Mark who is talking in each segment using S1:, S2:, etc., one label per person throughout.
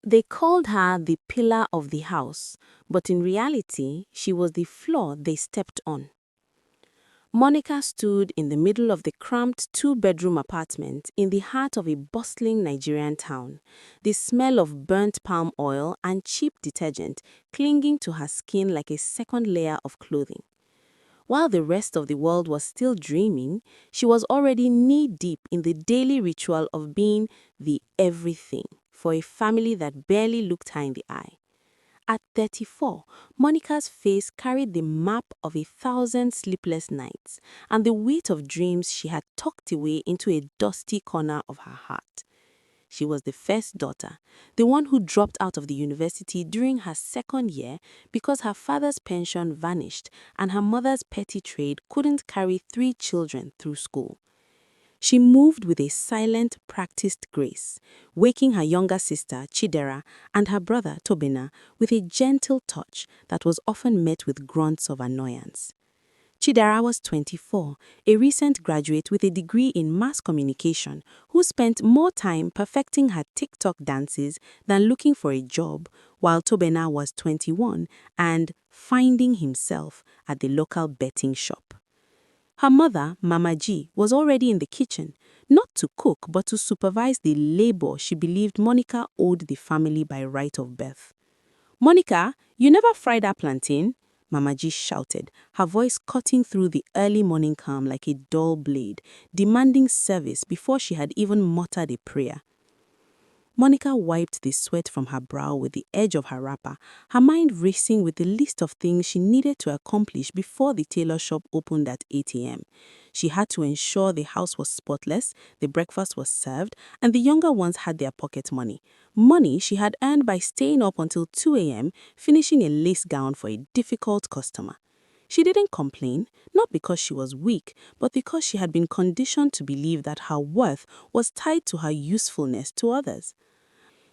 S1: They called her the pillar of the house, but in reality, she was the floor they stepped on. Monica stood in the middle of the cramped two-bedroom apartment in the heart of a bustling Nigerian town, the smell of burnt palm oil and cheap detergent clinging to her skin like a second layer of clothing. While the rest of the world was still dreaming, she was already knee-deep in the daily ritual of being the everything for a family that barely looked her in the eye. At 34, Monica's face carried the map of 1,000 sleepless nights and the weight of dreams she had tucked away into a dusty corner of her heart. She was the first daughter, the one who dropped out of the university during her second year because her father's pension vanished and her mother's petty trade couldn't carry 3 children through school. She moved with a silent, practiced grace, waking her younger sister, Chidera, and her brother, Tobina, with a gentle touch that was often met with grunts of annoyance. Chidera was 24, a recent graduate with a degree in mass communication who spent more time perfecting her TikTok dances than looking for a job, while Tobina was 21 and finding himself at the local betting shop. Her mother, Mama G, was already in the kitchen, not to cook but to supervise the labor she believed Monica owed the family by right of birth. "Monica, you never fried that plantain?" Mama G shouted, her voice cutting through the early morning calm like a dull blade, demanding service before she had even muttered a prayer. Monica wiped the sweat from her brow with the edge of her wrapper, her mind racing with the list of things she needed to accomplish before the tailor shop opened at 8 a.m. She had to ensure the house was spotless, the breakfast was served, and the younger ones had their pocket money. Money she had earned by staying up until 2 a.m., finishing a lace gown for a difficult customer. She didn't complain, not because she was weak, but because she had been conditioned to believe that her worth was tied to her usefulness to others.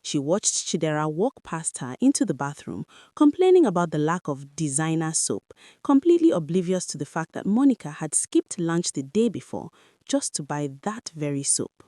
S1: She watched Chidera walk past her into the bathroom, complaining about the lack of designer soap, completely oblivious to the fact that Monica had skipped lunch the day before just to buy that very soap.